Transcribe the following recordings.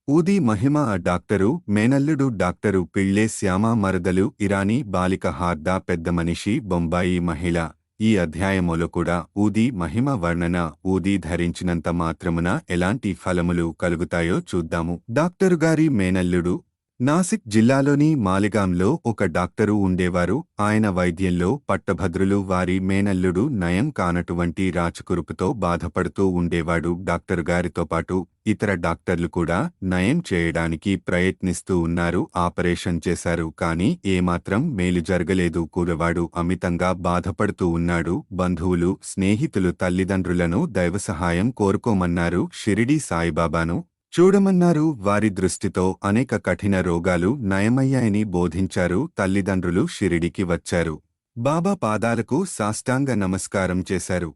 ఊది మహిమ డాక్టరు మేనల్లుడు డాక్టరు పిళ్ళే శ్యామ మరదలు ఇరానీ బాలిక హార్దా పెద్ద మనిషి బొంబాయి మహిళ. ఈ అధ్యాయములో కూడా ఊది మహిమ వర్ణన. ఊది ధరించినంత మాత్రమున ఎలాంటి ఫలములు కలుగుతాయో చూద్దాము. డాక్టరుగారి మేనల్లుడు. నాసిక్ జిల్లాలోని మాలిగాంలో ఒక డాక్టరు ఉండేవారు. ఆయన వైద్యంలో పట్టభద్రులు. వారి మేనల్లుడు నయం కానటువంటి రాచకురుపుతో బాధపడుతూ ఉండేవాడు. డాక్టరుగారితో పాటు ఇతర డాక్టర్లు కూడా నయం చేయడానికి ప్రయత్నిస్తూ ఉన్నారు. ఆపరేషన్ చేశారు, కానీ ఏమాత్రం మేలు జరగలేదు. కూరవాడు అమితంగా బాధపడుతూ ఉన్నాడు. బంధువులు, స్నేహితులు తల్లిదండ్రులను దైవసహాయం కోరుకోమన్నారు. షిరిడీ సాయిబాబాను చూడమన్నారు. వారి దృష్టితో అనేక కఠిన రోగాలు నయమయ్యాయని బోధించారు. తల్లిదండ్రులు షిరిడికి వచ్చారు. బాబా పాదాలకు సాష్టాంగ నమస్కారం చేశారు.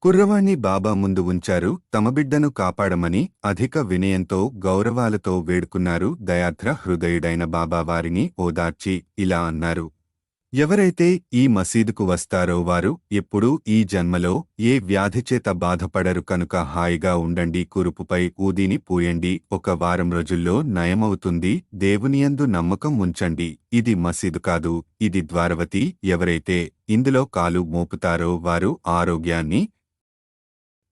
కుర్రవాణ్ణి బాబా ముందు ఉంచారు. తమ బిడ్డను కాపాడమని అధిక వినయంతో, గౌరవాలతో వేడుకున్నారు. దయార్ద్ర హృదయుడైన బాబా వారిని ఓదార్చి ఇలా అన్నారు: ఎవరైతే ఈ మసీదుకు వస్తారో వారు ఎప్పుడూ ఈ జన్మలో ఏ వ్యాధిచేత బాధపడరు కనుక హాయిగా ఉండండి. కురుపుపై ఊదిని పూయండి. ఒక వారం రోజుల్లో నయమవుతుంది. దేవునియందు నమ్మకం ఉంచండి. ఇది మసీదు కాదు, ఇది ద్వారవతి. ఎవరైతే ఇందులో కాలు మోపుతారో వారు ఆరోగ్యాన్ని,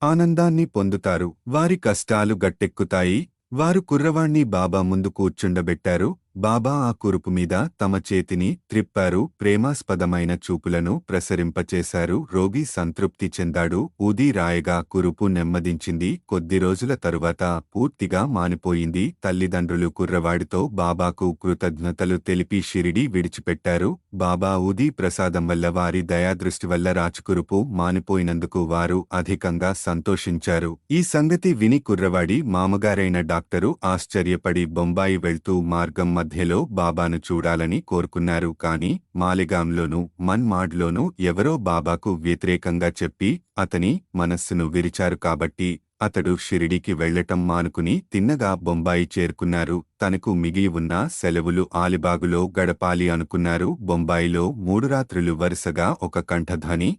ఆనందాన్ని పొందుతారు. వారి కష్టాలు గట్టెక్కుతాయి. వారు కుర్రవాణ్ణి బాబా ముందు కూర్చుండబెట్టారు. బాబా ఆ కురుపు మీద తమ చేతిని త్రిప్పారు. ప్రేమాస్పదమైన చూపులను ప్రసరింపచేశారు. రోగి సంతృప్తి చెందాడు. ఊది రాయగా కురుపు నెమ్మదించింది. కొద్ది రోజుల తరువాత పూర్తిగా మానిపోయింది. తల్లిదండ్రులు కుర్రవాడితో బాబాకు కృతజ్ఞతలు తెలిపి షిరిడీ విడిచిపెట్టారు. బాబా ఊది ప్రసాదం వల్ల, వారి దయాదృష్టి వల్ల రాచకురుపు మానిపోయినందుకు వారు అధికంగా సంతోషించారు. ఈ సంగతి విని కుర్రవాడి మామగారైన డాక్టరు ఆశ్చర్యపడి బొంబాయి వెళ్తూ మార్గం మధ్యలో బాబాను చూడాలని కోరుకున్నారు. కాని మాలిగాంలోనూ మన్మాడ్లోనూ ఎవరో బాబాకు వ్యతిరేకంగా చెప్పి అతని మనస్సును విరిచారు. కాబట్టి అతడు షిరిడీకి వెళ్లటం మానుకుని తిన్నగా బొంబాయి చేరుకున్నారు. తనకు మిగిలి ఉన్న సెలవులు ఆలిబాగులో గడపాలి అనుకున్నారు. బొంబాయిలో 3 రాత్రులు వరుసగా ఒక కంఠధ్వని,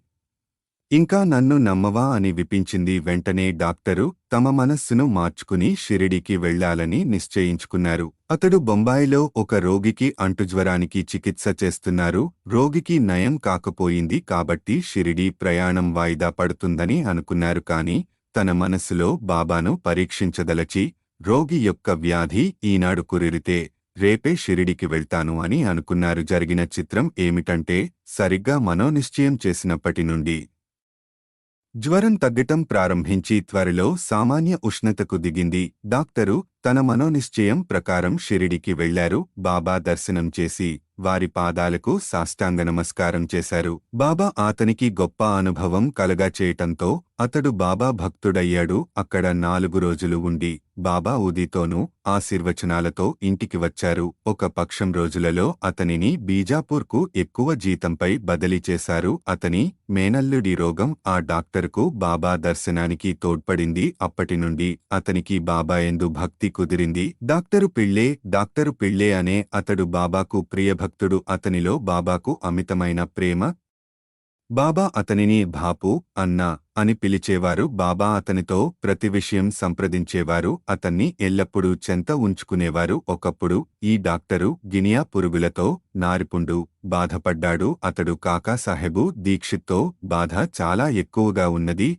ఇంకా నన్ను నమ్మవా అని విపించింది. వెంటనే డాక్టరు తమ మనస్సును మార్చుకుని షిరిడీకి వెళ్లాలని నిశ్చయించుకున్నారు. అతడు బొంబాయిలో ఒక రోగికి అంటుజ్వరానికి చికిత్స చేస్తున్నారు. రోగికి నయం కాకపోయింది కాబట్టి షిరిడీ ప్రయాణం వాయిదా పడుతుందని అనుకున్నారు. కాని తన మనస్సులో బాబాను పరీక్షించదలచి, రోగి యొక్క వ్యాధి ఈనాడు కురిరితే రేపే షిరిడీకి వెళ్తాను అని అనుకున్నారు. జరిగిన చిత్రం ఏమిటంటే, సరిగ్గా మనోనిశ్చయం చేసినప్పటి నుండి జ్వరం తగ్గటం ప్రారంభించి త్వరలో సామాన్య ఉష్ణతకు దిగింది. డాక్టరు తన మనోనిశ్చయం ప్రకారం షిరిడీకి వెళ్లారు. బాబా దర్శనం చేసి వారి పాదాలకు సాష్టాంగ నమస్కారం చేశారు. బాబా అతనికి గొప్ప అనుభవం కలగా చేయటంతో అతడు బాబా భక్తుడయ్యాడు. అక్కడ 4 రోజులు ఉండి బాబా ఊదితోనూ ఆశీర్వచనాలతో ఇంటికి వచ్చారు. ఒక పక్షం రోజులలో అతనిని బీజాపూర్కు ఎక్కువ జీతంపై బదిలీ చేశారు. అతని మేనల్లుడి రోగం ఆ డాక్టరుకు బాబా దర్శనానికి తోడ్పడింది. అప్పటి నుండి అతనికి బాబా యందు భక్తి కుదిరింది. డాక్టరు పిళ్ళే అనే అతడు బాబాకు ప్రియభక్తుడు. అతనిలో బాబాకు అమితమైన ప్రేమ. బాబా అతనిని బాపు, అన్నా అని పిలిచేవారు. బాబా అతనితో ప్రతి విషయం సంప్రదించేవారు. అతన్ని ఎల్లప్పుడూ చెంత ఉంచుకునేవారు. ఒకప్పుడు ఈ డాక్టరు గినియా పురుగులతో నారిపుండు బాధపడ్డాడు. అతడు కాకాసాహెబు దీక్షిత్తో బాధ చాలా ఎక్కువగా ఉన్నది,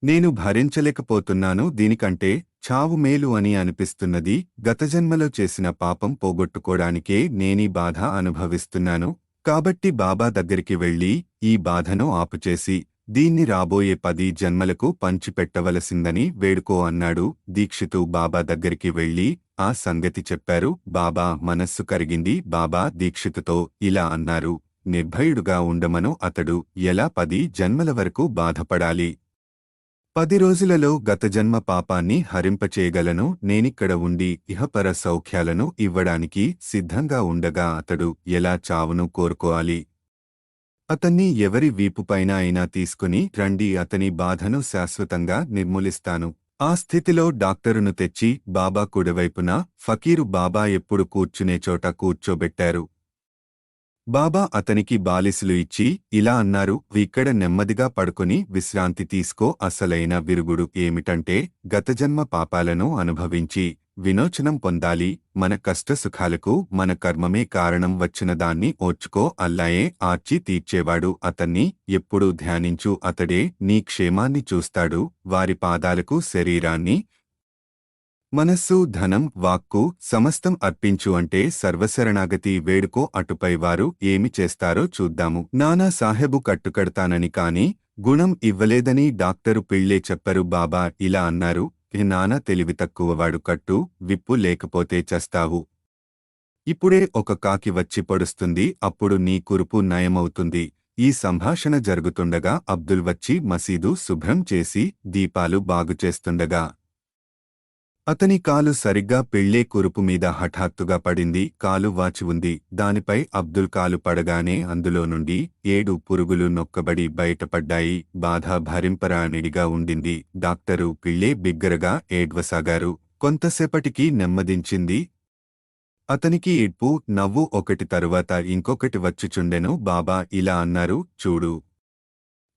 నేను భరించలేకపోతున్నాను, దీనికంటే చావు మేలు అని అనిపిస్తున్నది, గతజన్మలో చేసిన పాపం పోగొట్టుకోడానికే నేనీ బాధ అనుభవిస్తున్నాను. కాబట్టి బాబా దగ్గరికి వెళ్ళి ఈ బాధను ఆపుచేసి దీన్ని రాబోయే 10 జన్మలకు పంచిపెట్టవలసిందని వేడుకో అన్నాడు. దీక్షితు బాబా దగ్గరికి వెళ్ళి ఆ సంగతి చెప్పారు. బాబా మనస్సు కరిగింది. బాబా దీక్షితుతో ఇలా అన్నారు: నిర్భయుడుగా ఉండమను. అతడు ఎలా 10 జన్మల వరకు బాధపడాలి? 10 రోజులలో గతజన్మ పాపాన్ని హరింపచేయగలను. నేనిక్కడ ఉండి ఇహపర సౌఖ్యాలను ఇవ్వడానికి సిద్ధంగా ఉండగా అతడు ఎలా చావును కోరుకోవాలి? అతన్ని ఎవరి వీపుపైన అయినా తీసుకుని రండి, అతని బాధను శాశ్వతంగా నిర్మూలిస్తాను. ఆ స్థితిలో డాక్టరును తెచ్చి బాబా కుడివైపున, ఫకీరు బాబా ఎప్పుడు కూర్చునే చోట కూర్చోబెట్టారు. బాబా అతనికి బాలిసులు ఇచ్చి ఇలా అన్నారు, ఇక్కడ నెమ్మదిగా పడుకొని విశ్రాంతి తీసుకో. అసలైన విరుగుడు ఏమిటంటే గతజన్మ పాపాలను అనుభవించి విమోచనం పొందాలి. మన కష్టసుఖాలకు మన కర్మమే కారణం. వచ్చిన దాన్ని ఓర్చుకో. అల్లాయే ఆర్చి తీర్చేవాడు. అతన్ని ఎప్పుడూ ధ్యానించు. అతడే నీ క్షేమాన్ని చూస్తాడు. వారి పాదాలకు శరీరాన్ని, మనస్సు, ధనం, వాక్కు సమస్తం అర్పించు అంటే సర్వశరణాగతి వేడుకో. అటుపై వారు ఏమి చేస్తారో చూద్దాము. నానా సాహెబు కట్టుకడతానని కాని గుణం ఇవ్వలేదని డాక్టరు పిళ్ళే చెప్పరు. బాబా ఇలా అన్నారు, నానా తెలివి తక్కువవాడు, కట్టు విప్పు లేకపోతే చస్తావు. ఇప్పుడే ఒక కాకి వచ్చి పొడుస్తుంది, అప్పుడు నీ కురుపు నయమవుతుంది. ఈ సంభాషణ జరుగుతుండగా అబ్దుల్ వచ్చి మసీదు శుభ్రం చేసి దీపాలు బాగుచేస్తుండగా అతని కాలు సరిగ్గా పిళ్ళే కురుపు మీద హఠాత్తుగా పడింది. కాలు వాచి ఉంది. దానిపై అబ్దుల్ కాలు పడగానే అందులో నుండి 7 పురుగులు నొక్కబడి బయటపడ్డాయి. బాధ భరింపరానిడిగా ఉండింది. డాక్టరు పిళ్ళే బిగ్గరగా ఏడ్వసాగారు. కొంతసేపటికి నెమ్మదించింది. అతనికి ఏడ్పు, నవ్వు ఒకటి తరువాత ఇంకొకటి వచ్చుచుండెను. బాబా ఇలా అన్నారు, చూడు,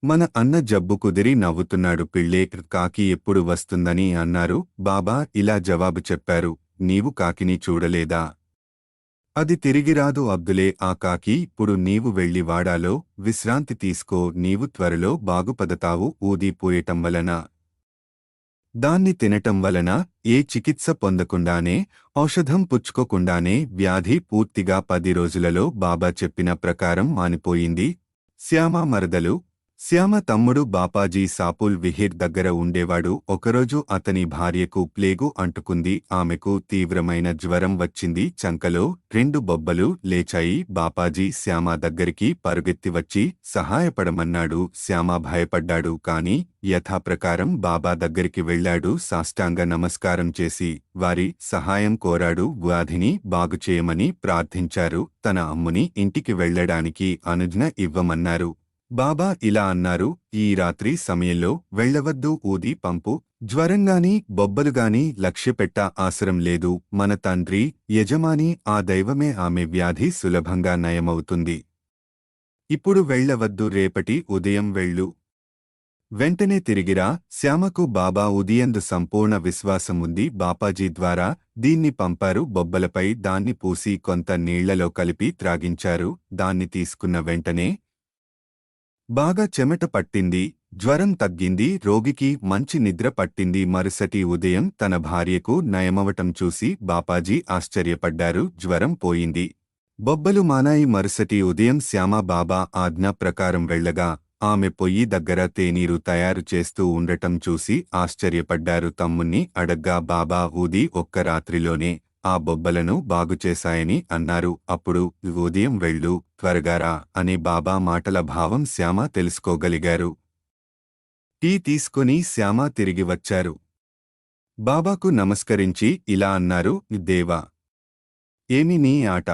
మన అన్న జబ్బు కుదిరి నవ్వుతున్నాడు. పిళ్ళే కాకి ఎప్పుడు వస్తుందని అన్నారు. బాబా ఇలా జవాబు చెప్పారు, నీవు కాకిని చూడలేదా? అది తిరిగిరాదు. అబ్దులే ఆ కాకి. ఇప్పుడు నీవు వెళ్లి వాడాలో విశ్రాంతి తీసుకో. నీవు త్వరలో బాగుపడతావు. ఊది పూయటం వలన, దాన్ని తినటం వలన, ఏ చికిత్స పొందకుండానే, ఔషధం పుచ్చుకోకుండానే వ్యాధి పూర్తిగా 10 రోజులలో బాబా చెప్పిన ప్రకారం మానిపోయింది. శ్యామ మరదలు. శ్యామ తమ్ముడు బాపాజీ సాపుల్ విహిర్ దగ్గర ఉండేవాడు. ఒకరోజు అతని భార్యకు ప్లేగు అంటుకుంది. ఆమెకు తీవ్రమైన జ్వరం వచ్చింది. చంకలో 2 బొబ్బలు లేచాయి. బాపాజీ శ్యామ దగ్గరికి పరుగెత్తి వచ్చి సహాయపడమన్నాడు. శ్యామ భయపడ్డాడు. కాని యథాప్రకారం బాబా దగ్గరికి వెళ్లాడు. సాష్టాంగ నమస్కారం చేసి వారి సహాయం కోరాడు. వ్యాధిని బాగుచేయమని ప్రార్థించారు. తన అమ్ముని ఇంటికి వెళ్లడానికి అనుజ్ఞ ఇవ్వమన్నారు. బాబా ఇలా అన్నారు, ఈ రాత్రి సమయంలో వెళ్లవద్దు. ఊది పంపు. జ్వరంగాని బొబ్బలుగాని లక్ష్యపెట్ట అవసరం లేదు. మన తండ్రి యజమాని ఆ దైవమే. ఆమె వ్యాధి సులభంగా నయమవుతుంది. ఇప్పుడు వెళ్లవద్దు. రేపటి ఉదయం వెళ్ళు. వెంటనే తిరిగిరా. శ్యామకు బాబా ఉదయందు సంపూర్ణ విశ్వాసం ఉంది. బాపాజీ ద్వారా దీన్ని పంపారు. బొబ్బలపై దాన్ని పూసి కొంత నీళ్లలో కలిపి త్రాగించారు. దాన్ని తీసుకున్న వెంటనే బాగా చెమట పట్టింది. జ్వరం తగ్గింది. రోగికి మంచి నిద్ర పట్టింది. మరుసటి ఉదయం తన భార్యకు నయమవటం చూసి బాపాజీ ఆశ్చర్యపడ్డారు. జ్వరం పోయింది. బొబ్బలు మానాయి. మరుసటి ఉదయం శ్యామ బాబా ఆజ్ఞ ప్రకారం వెళ్లగా ఆమె పొయ్యి దగ్గర తేనీరు తయారు చేస్తూ ఉండటం చూసి ఆశ్చర్యపడ్డారు. తమ్ముణ్ణి అడగ్గా బాబా ఊది ఒక్క రాత్రిలోనే ఆ బొబ్బలను బాగుచేశాయని అన్నారు. అప్పుడు ఉదయం వెళ్ళు, త్వరగారా అనే బాబా మాటల భావం శ్యామ తెలుసుకోగలిగారు. టీ తీసుకుని శ్యామ తిరిగి వచ్చారు. బాబాకు నమస్కరించి ఇలా అన్నారు, దేవా, ఏమి నీ ఆట?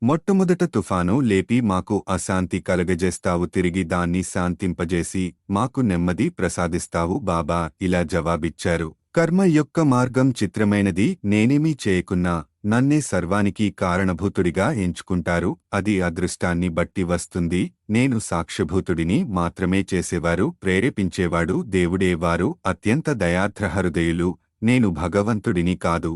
మొట్టమొదట తుఫాను లేపి మాకు అశాంతి కలగజేస్తావు. తిరిగి దాన్ని శాంతింపజేసి మాకు నెమ్మది ప్రసాదిస్తావు. బాబా ఇలా జవాబిచ్చారు, కర్మ యొక్క మార్గం చిత్రమైనది. నేనేమీ చేయకున్నా నన్నే సర్వానికి కారణభూతుడిగా ఎంచుకుంటారు. అది అదృష్టాన్ని బట్టి వస్తుంది. నేను సాక్ష్యభూతుడిని మాత్రమే. చేసేవారు ప్రేరేపించేవాడు దేవుడే. వారు అత్యంత దయార్ద్రహృదయులు. నేను భగవంతుడిని కాదు,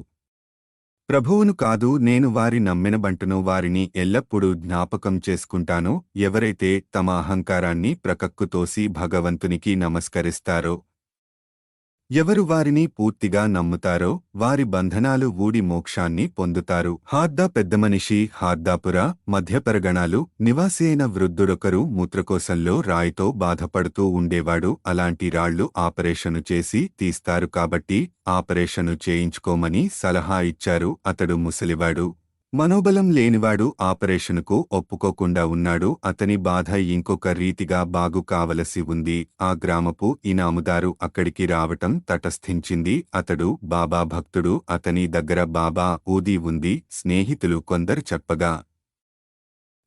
ప్రభువును కాదు. నేను వారి నమ్మినబంటును. వారిని ఎల్లప్పుడూ జ్ఞాపకం చేసుకుంటాను. ఎవరైతే తమ అహంకారాన్ని ప్రకక్కుతోసి భగవంతునికి నమస్కరిస్తారో, ఎవరు వారిని పూర్తిగా నమ్ముతారో వారి బంధనాలు ఊడి మోక్షాన్ని పొందుతారు. హార్దా పెద్దమనిషి. హార్దాపుర మధ్యపరగణాలు నివాసి అయిన వృద్ధుడొకరు మూత్రకోశంలో రాయితో బాధపడుతూ ఉండేవాడు. అలాంటి రాళ్లు ఆపరేషను చేసి తీస్తారు కాబట్టి ఆపరేషను చేయించుకోమని సలహా ఇచ్చారు. అతడు ముసలివాడు, మనోబలం లేనివాడు. ఆపరేషనుకు ఒప్పుకోకుండా ఉన్నాడు. అతని బాధ ఇంకొక రీతిగా బాగు కావలసి ఉంది. ఆ గ్రామపు ఇనాముదారు అక్కడికి రావటం తటస్థించింది. అతడు బాబా భక్తుడు. అతని దగ్గర బాబా ఊది ఉంది. స్నేహితులు కొందరు చెప్పగా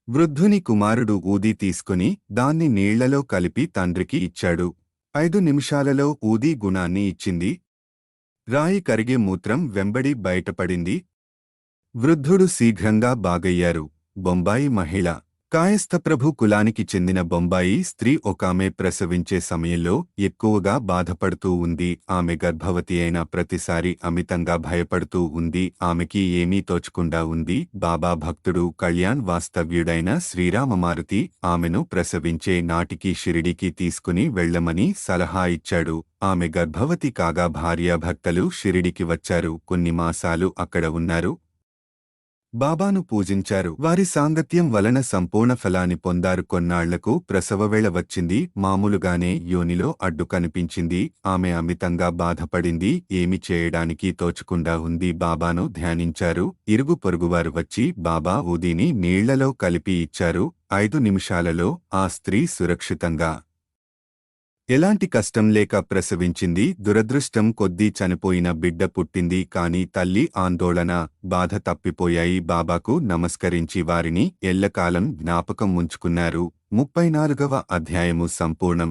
వృద్ధుని కుమారుడు ఊది తీసుకుని దాన్ని నీళ్లలో కలిపి తండ్రికి ఇచ్చాడు. 5 నిమిషాలలో ఊది గుణాన్ని ఇచ్చింది. రాయి కరిగే మూత్రం వెంబడి బయటపడింది. వృద్ధుడు శీఘ్రంగా బాగయ్యారు. బొంబాయి మహిళ కాయస్థప్రభు కులానికి చెందిన బొంబాయి స్త్రీ ఒకామె ప్రసవించే సమయంలో ఎక్కువగా బాధపడుతూ ఉంది. ఆమె గర్భవతి అయిన ప్రతిసారి అమితంగా భయపడుతూ ఉంది. ఆమెకి ఏమీ తోచకుండా ఉంది. బాబా భక్తుడు కళ్యాణ్ వాస్తవ్యుడైన శ్రీరామమారుతి ఆమెను ప్రసవించే నాటికి షిరిడీకి తీసుకుని వెళ్లమని సలహా ఇచ్చాడు. ఆమె గర్భవతి కాగా భార్యాభర్తలు షిరిడీకి వచ్చారు. కొన్ని మాసాలు అక్కడ ఉన్నారు. బాబాను పూజించారు. వారి సాంగత్యం వలన సంపూర్ణ ఫలాన్ని పొందారు. కొన్నాళ్లకు ప్రసవవేళ వచ్చింది. మామూలుగానే యోనిలో అడ్డు కనిపించింది. ఆమె అమితంగా బాధపడింది. ఏమి చేయడానికి తోచకుండా ఉంది. బాబాను ధ్యానించారు. ఇరుగు పొరుగువారు వచ్చి బాబా ఊదిని నీళ్లలో కలిపి ఇచ్చారు. 5 నిమిషాలలో ఆ స్త్రీ సురక్షితంగా ఎలాంటి కష్టం లేక ప్రసవించింది. దురదృష్టం కొద్దీ చనిపోయిన బిడ్డ పుట్టింది. కాని తల్లి ఆందోళన, బాధ తప్పిపోయాయి. బాబాకు నమస్కరించి వారిని ఎల్లకాలం జ్ఞాపకం ఉంచుకున్నారు. 34వ అధ్యాయము సంపూర్ణం.